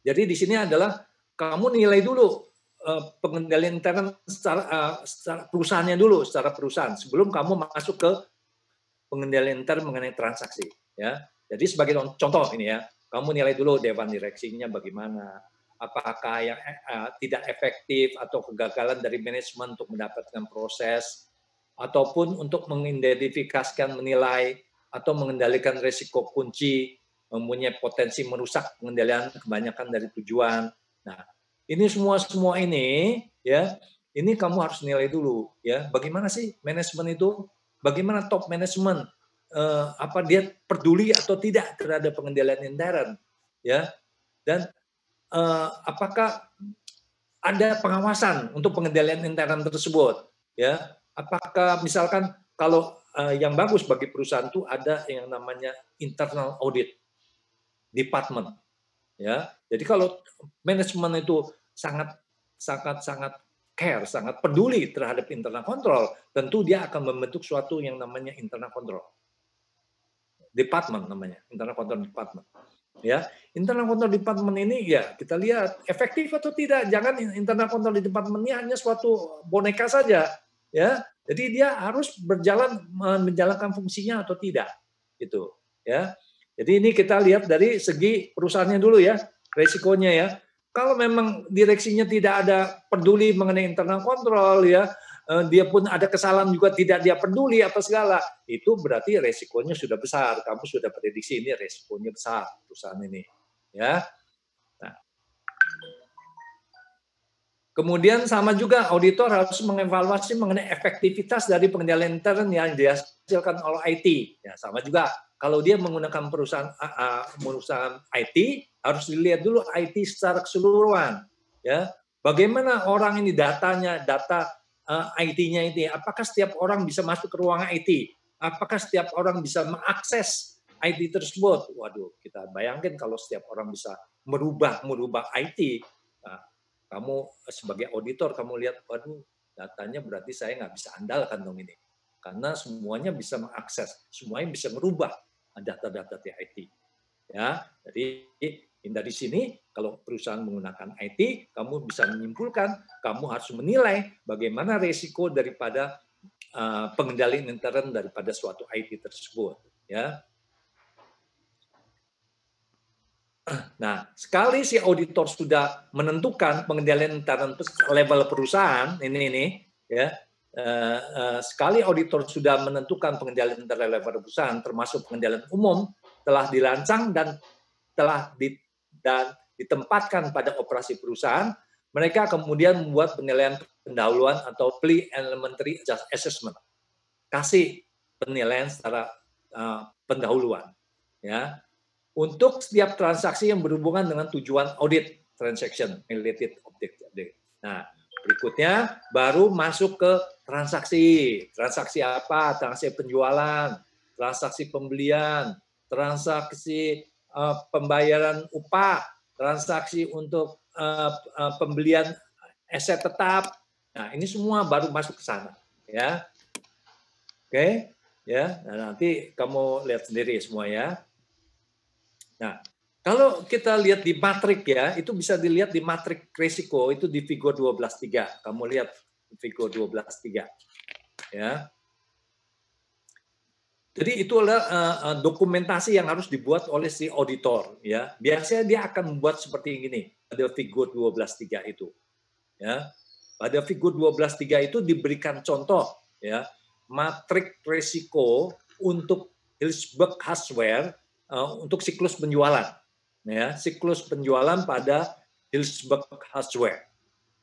Jadi di sini adalah kamu nilai dulu pengendalian intern secara perusahaannya dulu, secara perusahaan sebelum kamu masuk ke pengendalian intern mengenai transaksi. Ya, jadi sebagai contoh ini ya, kamu nilai dulu dewan direksinya bagaimana, apakah yang tidak efektif atau kegagalan dari manajemen untuk mendapatkan proses, ataupun untuk mengidentifikasikan, menilai, atau mengendalikan risiko kunci, mempunyai potensi merusak pengendalian kebanyakan dari tujuan. Nah, ini semua ini ya, ini kamu harus nilai dulu ya. Bagaimana sih manajemen itu? Bagaimana top manajemen? Apa dia peduli atau tidak terhadap pengendalian intern? Ya, dan apakah ada pengawasan untuk pengendalian intern tersebut? Ya, apakah misalkan kalau yang bagus bagi perusahaan itu ada yang namanya internal audit department, ya. Jadi kalau manajemen itu sangat care, sangat peduli terhadap internal control, tentu dia akan membentuk suatu yang namanya internal control department namanya, internal control department. Ya, internal control department ini ya kita lihat efektif atau tidak. Jangan internal control department ini hanya suatu boneka saja, ya. Jadi dia harus menjalankan fungsinya atau tidak, gitu, ya. Jadi ini kita lihat dari segi perusahaannya dulu ya, resikonya ya. Kalau memang direksinya tidak ada peduli mengenai internal control ya, dia pun ada kesalahan juga tidak dia peduli apa segala, itu berarti resikonya sudah besar. Kamu sudah prediksi ini resikonya besar perusahaan ini, ya. Nah, kemudian sama juga auditor harus mengevaluasi mengenai efektivitas dari pengendalian intern yang dihasilkan oleh IT. Ya, sama juga kalau dia menggunakan perusahaan IT harus dilihat dulu IT secara keseluruhan, ya. Bagaimana orang ini data IT-nya ini, apakah setiap orang bisa masuk ke ruangan IT? Apakah setiap orang bisa mengakses IT tersebut? Waduh, kita bayangkan kalau setiap orang bisa merubah IT. Nah, kamu sebagai auditor, kamu lihat, waduh, datanya berarti saya nggak bisa andalkan dong ini. Karena semuanya bisa mengakses, semuanya bisa merubah data-data di IT. Ya, jadi dari sini kalau perusahaan menggunakan IT, kamu bisa menyimpulkan, kamu harus menilai bagaimana resiko daripada pengendalian intern daripada suatu IT tersebut. Ya. Nah, sekali si auditor sudah menentukan pengendalian intern level perusahaan, ini ya, sekali auditor sudah menentukan pengendalian intern level perusahaan, termasuk pengendalian umum, telah dirancang dan telah ditempatkan pada operasi perusahaan, mereka kemudian membuat penilaian pendahuluan atau pre-elementary assessment. Kasih penilaian secara pendahuluan. Ya. Untuk setiap transaksi yang berhubungan dengan tujuan audit, transaction related objective. Nah, berikutnya baru masuk ke transaksi. Transaksi apa? Transaksi penjualan, transaksi pembelian, transaksi pembayaran upah, transaksi untuk pembelian aset tetap. Nah, ini semua baru masuk ke sana, ya. Oke, ya. Nah, nanti kamu lihat sendiri semua ya. Nah, kalau kita lihat di matrik ya, itu bisa dilihat di matrik risiko itu di figur 12.3. Kamu lihat figur 12.3. Ya. Jadi itu adalah dokumentasi yang harus dibuat oleh si auditor, ya. Biasanya dia akan membuat seperti ini, pada figur 12.3 itu. Ya. Pada figur 12.3 itu diberikan contoh, ya, matrik risiko untuk Hillsborough Hardware untuk siklus penjualan, ya, siklus penjualan pada Hillsborough Hardware,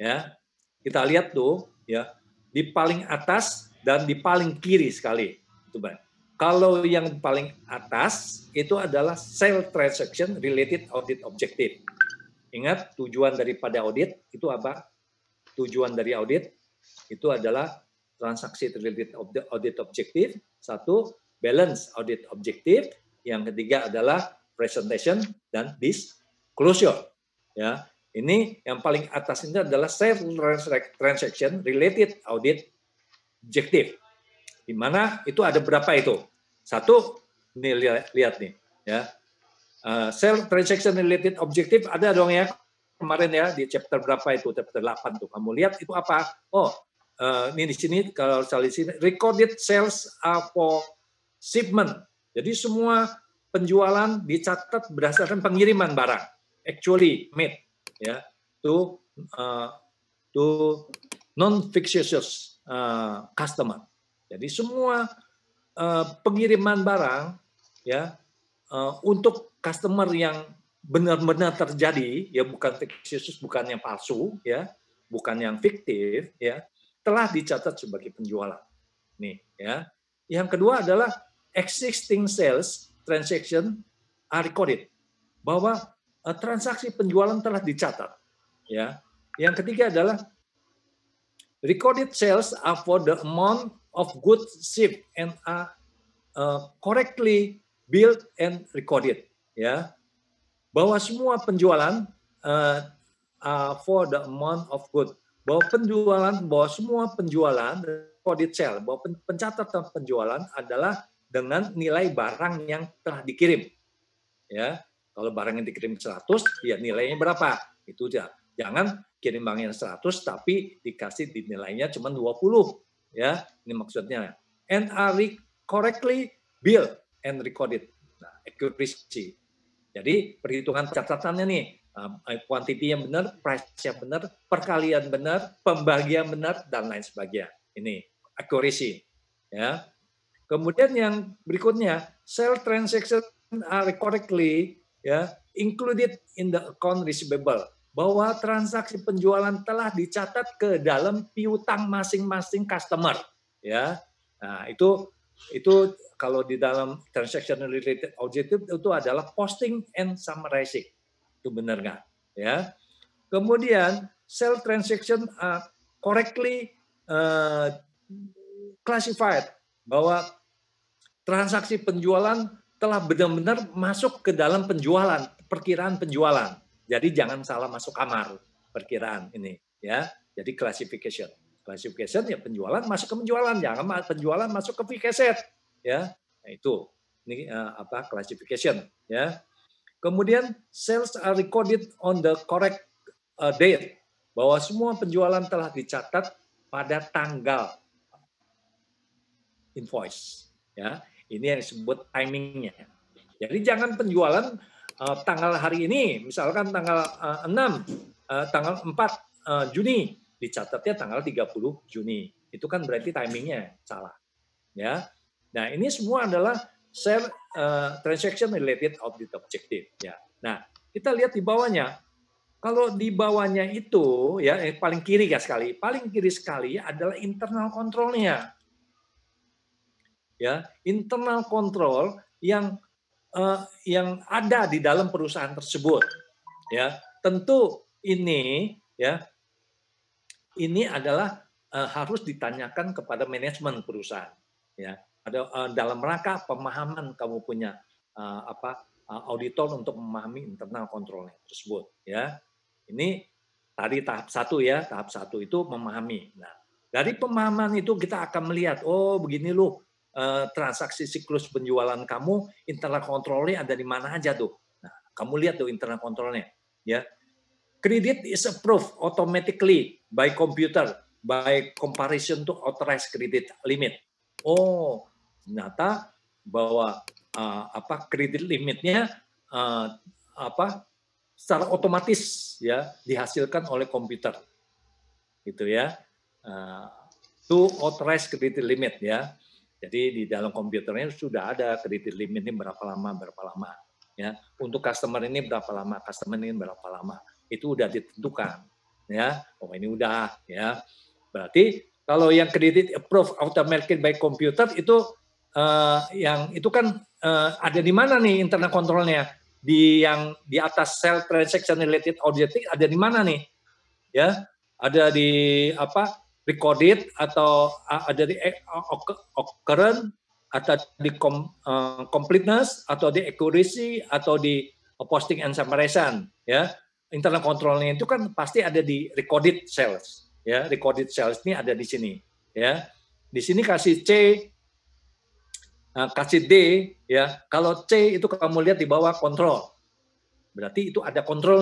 ya. Kita lihat tuh, ya, di paling atas dan di paling kiri sekali, itu Bang. Kalau yang paling atas itu adalah sale transaction related audit objective. Ingat tujuan daripada audit itu apa? Tujuan dari audit itu adalah transaksi related audit objective, satu balance audit objective, yang ketiga adalah presentation dan disclosure. Ya, ini yang paling atas ini adalah sale transaction related audit objective. Di mana itu ada berapa itu? Satu, ini lihat nih, ya. Sell transaction related objective ada dong ya kemarin ya di chapter berapa itu, chapter 8 tuh. Kamu lihat itu apa? Oh, ini di sini kalau di sini recorded sales for shipment. Jadi semua penjualan dicatat berdasarkan pengiriman barang actually made ya to non-fictitious customer. Jadi semua pengiriman barang ya untuk customer yang benar-benar terjadi, ya bukan fictitious, bukan yang palsu, ya, bukan yang fiktif, ya, telah dicatat sebagai penjualan. Nih, ya. Yang kedua adalah existing sales transaction are recorded, bahwa transaksi penjualan telah dicatat, ya. Yang ketiga adalah recorded sales are for the amount of goods shipped and are correctly billed and recorded, ya. Bahwa semua penjualan for the amount of good, bahwa semua penjualan recorded sale, bahwa pencatatan penjualan adalah dengan nilai barang yang telah dikirim. Ya, kalau barang yang dikirim 100, ya nilainya berapa? Itu aja. Jangan kirim barangnya 100 tapi dikasih di nilainya cuma 20. Ya, ini maksudnya. And are correctly billed and recorded. Nah, accuracy. Jadi perhitungan catatannya nih, quantity yang benar, price yang benar, perkalian benar, pembagian benar, dan lain sebagainya. Ini accuracy. Ya. Kemudian yang berikutnya, sell transaction are correctly ya included in the account receivable. Bahwa transaksi penjualan telah dicatat ke dalam piutang masing-masing customer. Ya, nah itu kalau di dalam transaction related objective itu adalah posting and summarizing. Itu benar nggak? Ya. Kemudian sell transaction correctly classified, bahwa transaksi penjualan telah benar-benar masuk ke dalam penjualan, perkiraan penjualan. Jadi jangan salah masuk kamar perkiraan ini, ya. Jadi classification ya penjualan masuk ke penjualan, jangan penjualan masuk ke fixed asset. Ya, nah itu ini classification, ya. Kemudian sales are recorded on the correct date, bahwa semua penjualan telah dicatat pada tanggal invoice, ya. Ini yang disebut timingnya. Jadi jangan penjualan tanggal hari ini, misalkan tanggal 4 Juni, dicatatnya tanggal 30 Juni. Itu kan berarti timingnya salah, ya. Nah, ini semua adalah sell transaction related objective, ya. Nah, kita lihat di bawahnya. Kalau di bawahnya itu ya paling kiri sekali adalah internal control-nya. Ya, internal control yang ada di dalam perusahaan tersebut. Ya, tentu ini ya ini adalah harus ditanyakan kepada manajemen perusahaan, ya. Ada dalam rangka pemahaman kamu punya auditor untuk memahami internal control-nya tersebut, ya. Ini tadi tahap 1 ya, tahap 1 itu memahami. Nah, dari pemahaman itu kita akan melihat, oh begini loh transaksi siklus penjualan kamu, internal control-nya ada di mana aja tuh. Nah, kamu lihat tuh internal control-nya, ya. Credit is approved automatically by computer by comparison to authorized credit limit. Oh, ternyata bahwa kredit limitnya secara otomatis ya dihasilkan oleh komputer, gitu ya. To authorized credit limit ya. Jadi di dalam komputernya sudah ada kredit limitnya berapa lama ya. Untuk customer ini berapa lama, customer ini berapa lama. Itu udah ditentukan ya. Oh ini udah ya. Berarti kalau yang kredit approved automatically by computer itu yang itu kan ada di mana nih internal controlnya? Di atas sell transaction related objective ada di mana nih? Ya, ada di recorded atau ada di occurrence atau di completeness atau di accuracy atau di posting and summarization, ya. Internal controlnya itu kan pasti ada di recorded sales, ya. Recorded sales ini ada di sini, ya. Di sini kasih C, kasih D, ya. Kalau C itu kamu lihat di bawah kontrol, berarti itu ada kontrolnya.